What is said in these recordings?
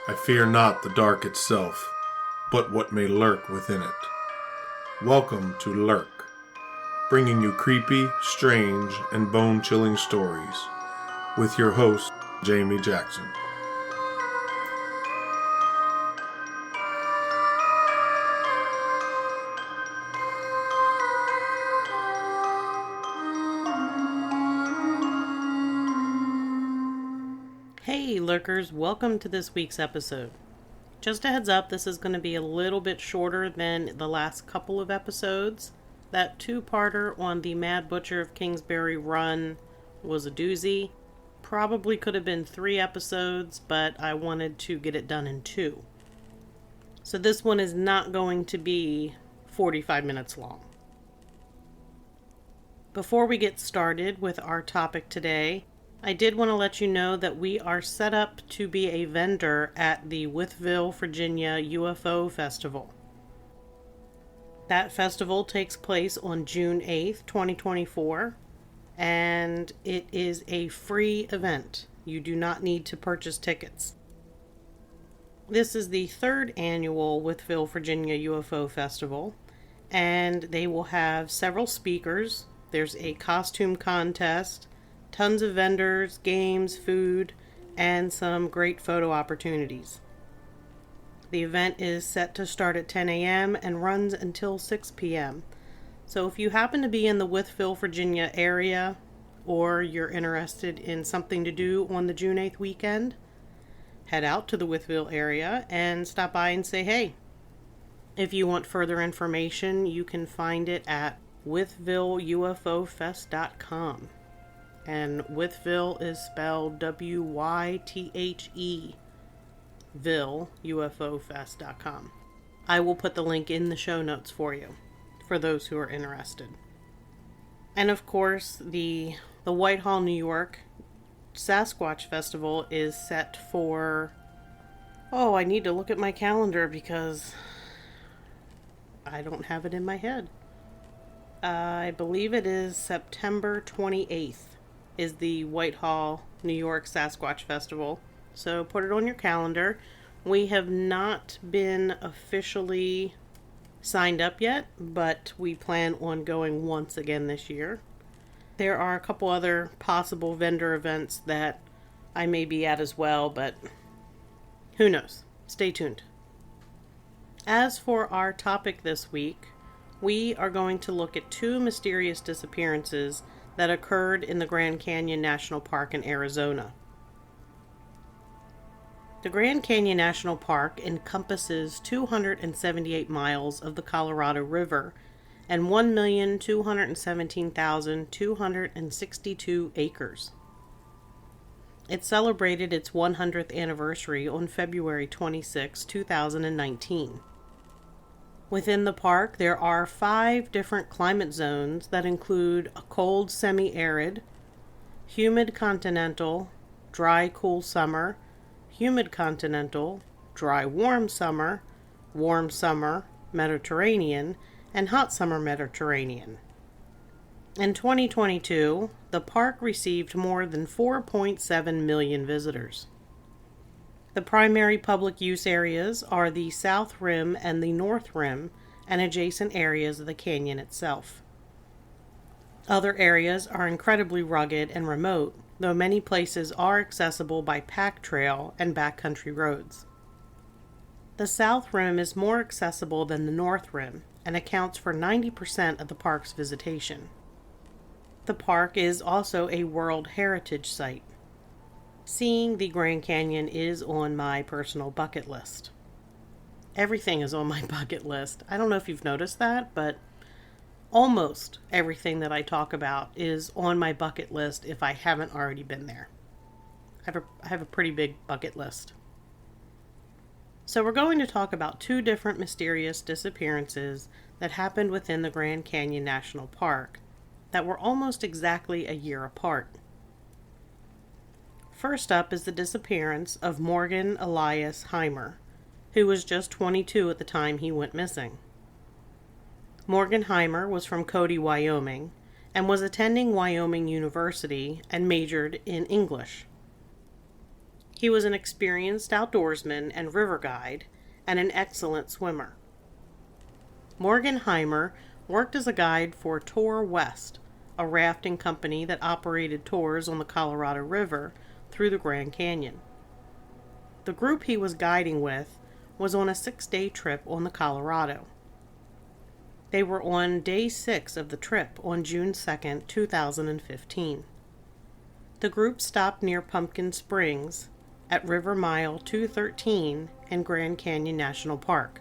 I fear not the dark itself, but what may lurk within it. Welcome to Lurk, bringing you creepy, strange, and bone-chilling stories, with your host, Jamie Jackson. Hey lurkers, welcome to this week's episode. Just a heads up, this is going to be a little bit shorter than the last couple of episodes. That two-parter on the Mad Butcher of Kingsbury run was a doozy. Probably could have been 3 episodes, but I wanted to get it done in 2. So this one is not going to be 45 minutes long. Before we get started with our topic today, I did want to let you know that we are set up to be a vendor at the Wytheville, Virginia UFO Festival. That festival takes place on June 8th, 2024, and it is a free event. You do not need to purchase tickets. This is the 3rd annual Wytheville, Virginia UFO Festival, and they will have several speakers. There's a costume contest, tons of vendors, games, food, and some great photo opportunities. The event is set to start at 10 a.m. and runs until 6 p.m. So if you happen to be in the Wytheville, Virginia area, or you're interested in something to do on the June 8th weekend, head out to the Wytheville area and stop by and say hey. If you want further information, you can find it at wythevilleufofest.com. And Wytheville is spelled W-Y-T-H-E, Ville, UFOfest.com. I will put the link in the show notes for you, for those who are interested. And of course, the Whitehall, New York Sasquatch Festival is set for... Oh, I need to look at my calendar because I don't have it in my head. I believe it is September 28th. Is the Whitehall, New York Sasquatch Festival. So put it on your calendar. We have not been officially signed up yet, but we plan on going once again this year. There are a couple other possible vendor events that I may be at as well, but who knows? Stay tuned. As for our topic this week, we are going to look at 2 mysterious disappearances that occurred in the Grand Canyon National Park in Arizona. The Grand Canyon National Park encompasses 278 miles of the Colorado River and 1,217,262 acres. It celebrated its 100th anniversary on February 26, 2019. Within the park, there are 5 different climate zones that include a cold semi-arid, humid continental, dry cool summer, humid continental, dry warm summer, Mediterranean, and hot summer Mediterranean. In 2022, the park received more than 4.7 million visitors. The primary public use areas are the South Rim and the North Rim and adjacent areas of the canyon itself. Other areas are incredibly rugged and remote, though many places are accessible by pack trail and backcountry roads. The South Rim is more accessible than the North Rim and accounts for 90% of the park's visitation. The park is also a World Heritage Site. Seeing the Grand Canyon is on my personal bucket list. Everything is on my bucket list. I don't know if you've noticed that, but almost everything that I talk about is on my bucket list if I haven't already been there. I have a pretty big bucket list. So we're going to talk about 2 different mysterious disappearances that happened within the Grand Canyon National Park that were almost exactly a year apart. First up is the disappearance of Morgan Elias Heimer, who was just 22 at the time he went missing. Morgan Heimer was from Cody, Wyoming, and was attending Wyoming University and majored in English. He was an experienced outdoorsman and river guide, and an excellent swimmer. Morgan Heimer worked as a guide for Tour West, a rafting company that operated tours on the Colorado River through the Grand Canyon. The group he was guiding with was on a 6-day trip on the Colorado. They were on day 6 of the trip on June 2, 2015. The group stopped near Pumpkin Springs at River Mile 213 in Grand Canyon National Park.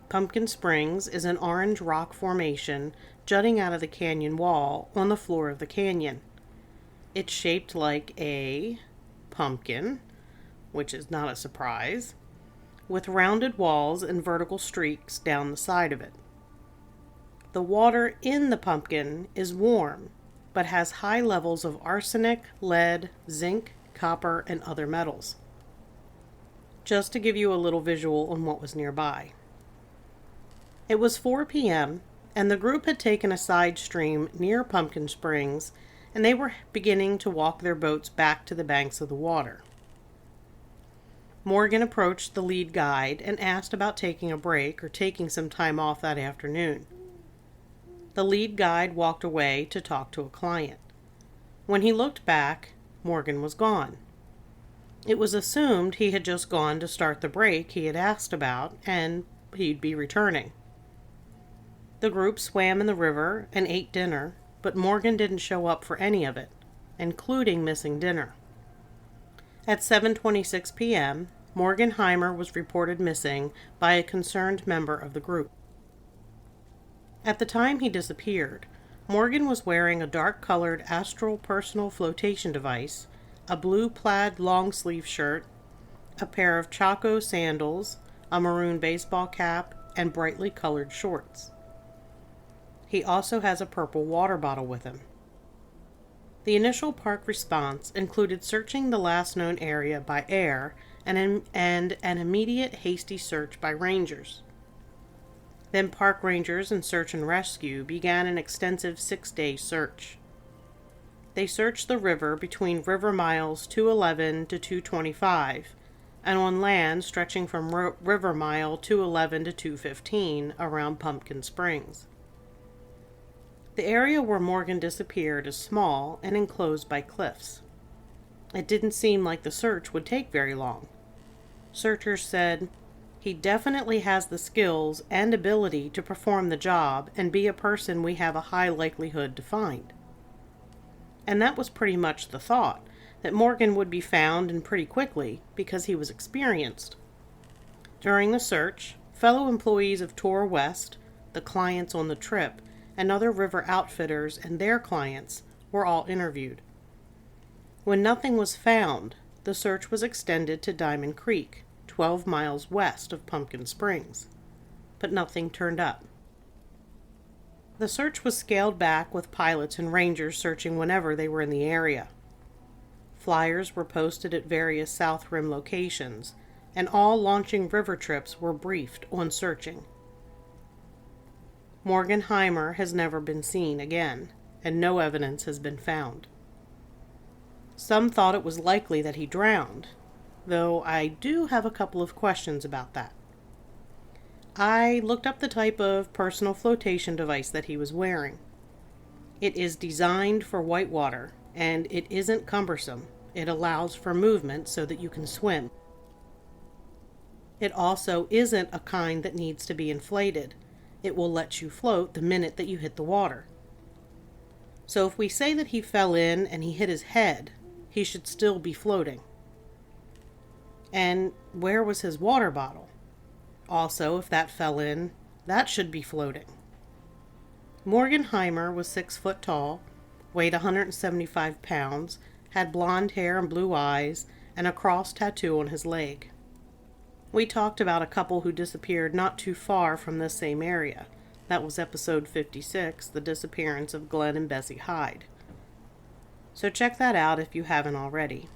Pumpkin Springs is an orange rock formation jutting out of the canyon wall on the floor of the canyon. It's shaped like a pumpkin, which is not a surprise, with rounded walls and vertical streaks down the side of it. The water in the pumpkin is warm, but has high levels of arsenic, lead, zinc, copper, and other metals. Just to give you a little visual on what was nearby. It was 4 p.m., and the group had taken a side stream near Pumpkin Springs, and they were beginning to walk their boats back to the banks of the water. Morgan approached the lead guide and asked about taking a break or taking some time off that afternoon. The lead guide walked away to talk to a client. When he looked back, Morgan was gone. It was assumed he had just gone to start the break he had asked about, and he'd be returning. The group swam in the river and ate dinner, but Morgan didn't show up for any of it, including missing dinner. At 7:26 p.m., Morgan Heimer was reported missing by a concerned member of the group. At the time he disappeared, Morgan was wearing a dark-colored Astral personal flotation device, a blue plaid long-sleeve shirt, a pair of Chaco sandals, a maroon baseball cap, and brightly colored shorts. He also has a purple water bottle with him. The initial park response included searching the last known area by air and an immediate hasty search by rangers. Then park rangers and search and rescue began an extensive 6-day search. They searched the river between river miles 211 to 225, and on land stretching from river mile 211 to 215 around Pumpkin Springs. The area where Morgan disappeared is small and enclosed by cliffs. It didn't seem like the search would take very long. Searchers said, "He definitely has the skills and ability to perform the job and be a person we have a high likelihood to find." And that was pretty much the thought, that Morgan would be found and pretty quickly because he was experienced. During the search, fellow employees of Tour West, the clients on the trip, and other river outfitters and their clients were all interviewed. When nothing was found, the search was extended to Diamond Creek, 12 miles west of Pumpkin Springs, but nothing turned up. The search was scaled back with pilots and rangers searching whenever they were in the area. Flyers were posted at various South Rim locations, and all launching river trips were briefed on searching. Morgan Heimer has never been seen again, and no evidence has been found. Some thought it was likely that he drowned, though I do have a couple of questions about that. I looked up the type of personal flotation device that he was wearing. It is designed for whitewater, and it isn't cumbersome. It allows for movement so that you can swim. It also isn't a kind that needs to be inflated. It will let you float the minute that you hit the water. So if we say that he fell in and he hit his head, he should still be floating. And where was his water bottle? Also, if that fell in, that should be floating. Morgan Heimer was 6 foot tall, weighed 175 pounds, had blonde hair and blue eyes, and a cross tattoo on his leg. We talked about a couple who disappeared not too far from this same area. That was episode 56, The Disappearance of Glenn and Bessie Hyde. So check that out if you haven't already.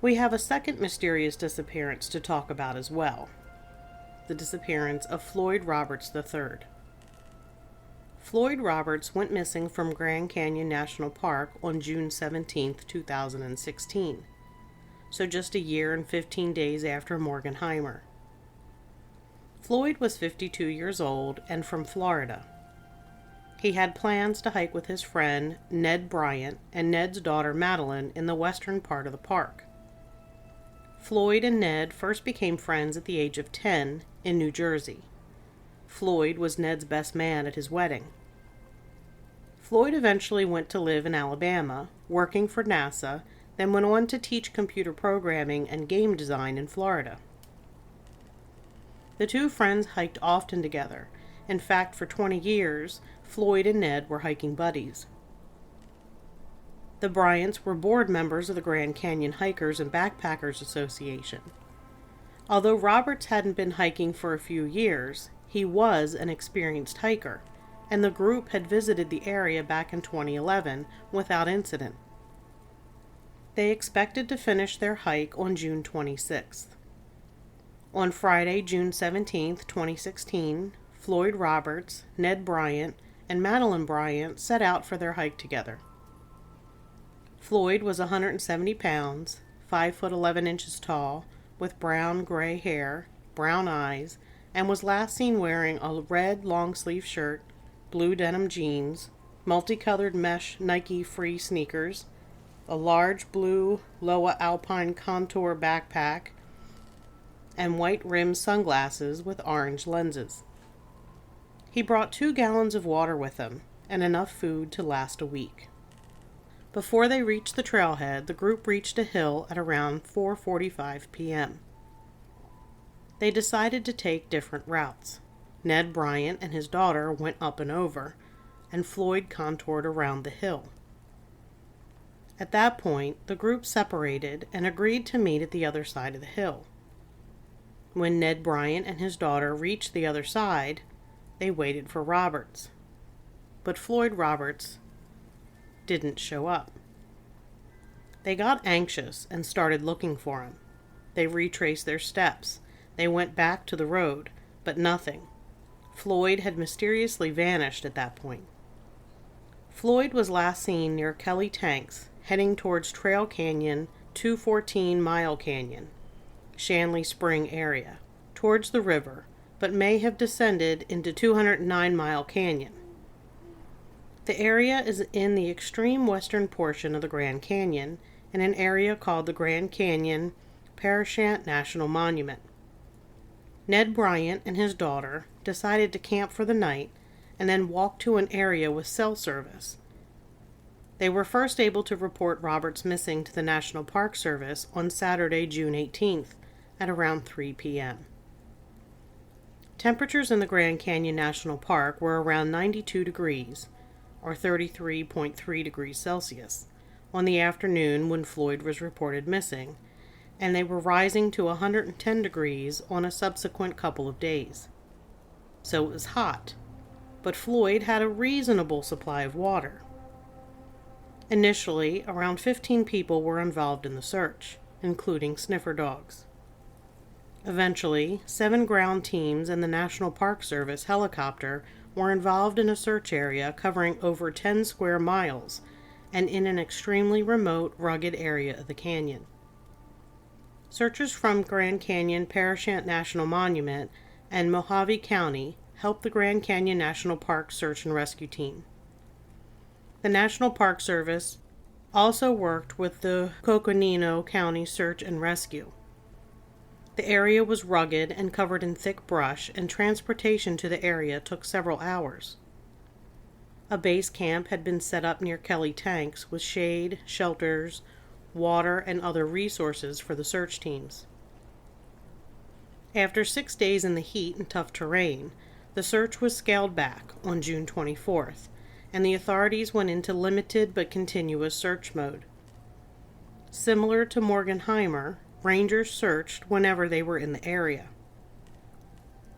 We have a second mysterious disappearance to talk about as well. The disappearance of Floyd Roberts III. Floyd Roberts went missing from Grand Canyon National Park on June 17, 2016, so just a year and 15 days after Morgenheimer. Floyd was 52 years old and from Florida. He had plans to hike with his friend Ned Bryant and Ned's daughter Madeline in the western part of the park. Floyd and Ned first became friends at the age of 10 in New Jersey. Floyd was Ned's best man at his wedding. Floyd eventually went to live in Alabama, working for NASA, then went on to teach computer programming and game design in Florida. The two friends hiked often together. In fact, for 20 years, Floyd and Ned were hiking buddies. The Bryants were board members of the Grand Canyon Hikers and Backpackers Association. Although Roberts hadn't been hiking for a few years, he was an experienced hiker, and the group had visited the area back in 2011 without incident. They expected to finish their hike on June 26th. On Friday, June 17, 2016, Floyd Roberts, Ned Bryant, and Madeline Bryant set out for their hike together. Floyd was 170 pounds, 5 foot 11 inches tall, with brown-gray hair, brown eyes, and was last seen wearing a red long-sleeve shirt, blue denim jeans, multicolored mesh Nike Free sneakers, a large blue Loa Alpine Contour backpack, and white-rimmed sunglasses with orange lenses. He brought 2 gallons of water with him, and enough food to last a week. Before they reached the trailhead, the group reached a hill at around 4:45 p.m. They decided to take different routes. Ned Bryant and his daughter went up and over, and Floyd contoured around the hill. At that point, the group separated and agreed to meet at the other side of the hill. When Ned Bryant and his daughter reached the other side, they waited for Roberts. But Floyd Roberts didn't show up. They got anxious and started looking for him. They retraced their steps. They went back to the road, but nothing. Floyd had mysteriously vanished at that point. Floyd was last seen near Kelly Tanks, heading towards Trail Canyon, 214 Mile Canyon, Shanley Spring area, towards the river, but may have descended into 209 Mile Canyon. The area is in the extreme western portion of the Grand Canyon, in an area called the Grand Canyon Parashant National Monument. Ned Bryant and his daughter decided to camp for the night and then walk to an area with cell service. They were first able to report Roberts missing to the National Park Service on Saturday, June 18th at around 3 p.m. Temperatures in the Grand Canyon National Park were around 92 degrees, or 33.3 degrees Celsius, on the afternoon when Floyd was reported missing, and they were rising to 110 degrees on a subsequent couple of days. So it was hot, but Floyd had a reasonable supply of water. Initially, around 15 people were involved in the search, including sniffer dogs. Eventually, 7 ground teams and the National Park Service helicopter were involved in a search area covering over 10 square miles and in an extremely remote, rugged area of the canyon. Searchers from Grand Canyon Parashant National Monument and Mojave County helped the Grand Canyon National Park Search and Rescue Team. The National Park Service also worked with the Coconino County Search and Rescue. The area was rugged and covered in thick brush, and transportation to the area took several hours. A base camp had been set up near Kelly Tanks with shade, shelters, water, and other resources for the search teams. After 6 days in the heat and tough terrain, the search was scaled back on June 24th, and the authorities went into limited but continuous search mode. Similar to Morgenheimer, rangers searched whenever they were in the area.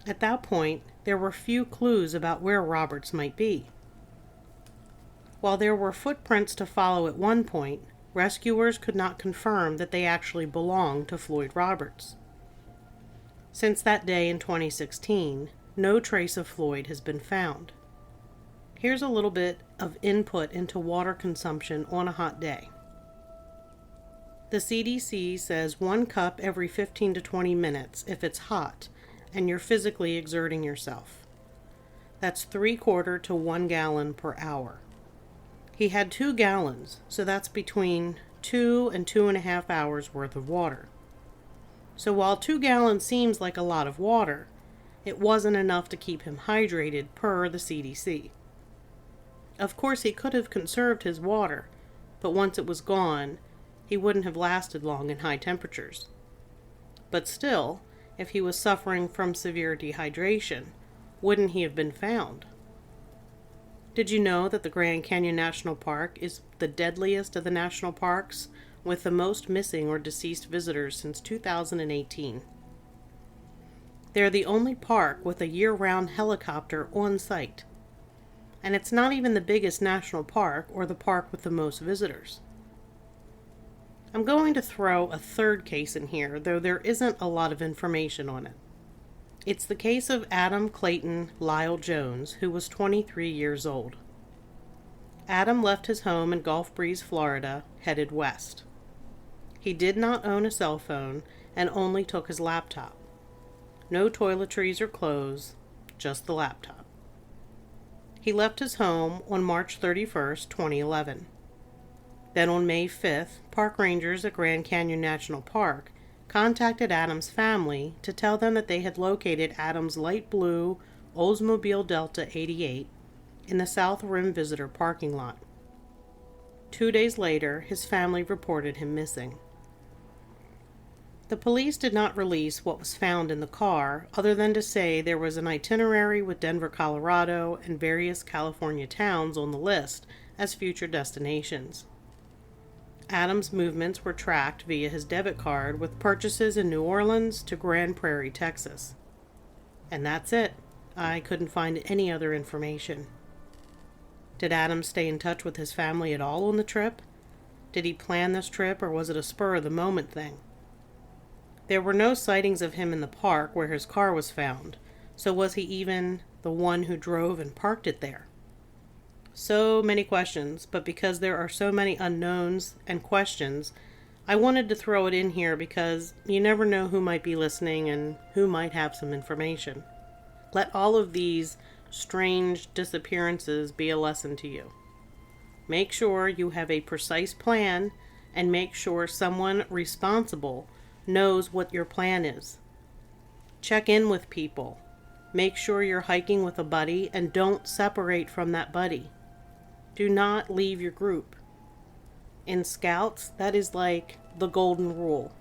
At that point, there were few clues about where Roberts might be. While there were footprints to follow at one point, rescuers could not confirm that they actually belonged to Floyd Roberts. Since that day in 2016, no trace of Floyd has been found. Here's a little bit of input into water consumption on a hot day. The CDC says 1 cup every 15 to 20 minutes if it's hot and you're physically exerting yourself. That's 3/4 to 1 gallon per hour. He had 2 gallons, so that's between 2 and 2.5 hours worth of water. So while 2 gallons seems like a lot of water, it wasn't enough to keep him hydrated per the CDC. Of course, he could have conserved his water, but once it was gone, he wouldn't have lasted long in high temperatures. But still, if he was suffering from severe dehydration, wouldn't he have been found? Did you know that the Grand Canyon National Park is the deadliest of the national parks, with the most missing or deceased visitors since 2018? They're the only park with a year-round helicopter on site. And it's not even the biggest national park or the park with the most visitors. I'm going to throw a third case in here, though there isn't a lot of information on it. It's the case of Adam Clayton Lyle Jones, who was 23 years old. Adam left his home in Gulf Breeze, Florida, headed west. He did not own a cell phone and only took his laptop. No toiletries or clothes, just the laptop. He left his home on March 31st, 2011. Then on May 5th, park rangers at Grand Canyon National Park contacted Adam's family to tell them that they had located Adam's light blue Oldsmobile Delta 88 in the South Rim visitor parking lot. 2 days later, his family reported him missing. The police did not release what was found in the car, other than to say there was an itinerary with Denver, Colorado, and various California towns on the list as future destinations. Adam's movements were tracked via his debit card with purchases in New Orleans to Grand Prairie, Texas. And that's it. I couldn't find any other information. Did Adam stay in touch with his family at all on the trip? Did he plan this trip, or was it a spur-of-the-moment thing? There were no sightings of him in the park where his car was found, so was he even the one who drove and parked it there? So many questions, but because there are so many unknowns and questions, I wanted to throw it in here because you never know who might be listening and who might have some information. Let all of these strange disappearances be a lesson to you. Make sure you have a precise plan and make sure someone responsible knows what your plan is. Check in with people. Make sure you're hiking with a buddy and don't separate from that buddy. Do not leave your group. In Scouts, that is like the golden rule.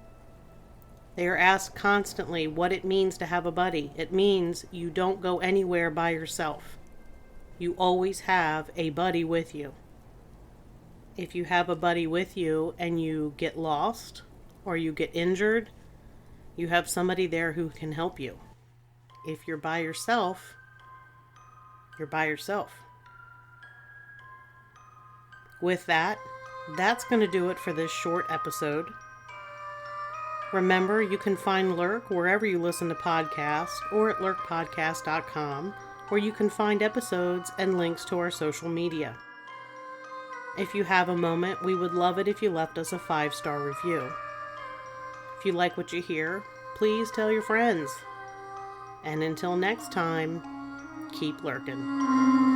They are asked constantly what it means to have a buddy. It means you don't go anywhere by yourself. You always have a buddy with you. If you have a buddy with you and you get lost or you get injured, you have somebody there who can help you. If you're by yourself, you're by yourself. With that, that's going to do it for this short episode. Remember, you can find Lurk wherever you listen to podcasts or at lurkpodcast.com, where you can find episodes and links to our social media. If you have a moment, we would love it if you left us a 5-star review. If you like what you hear, please tell your friends. And until next time, keep lurking.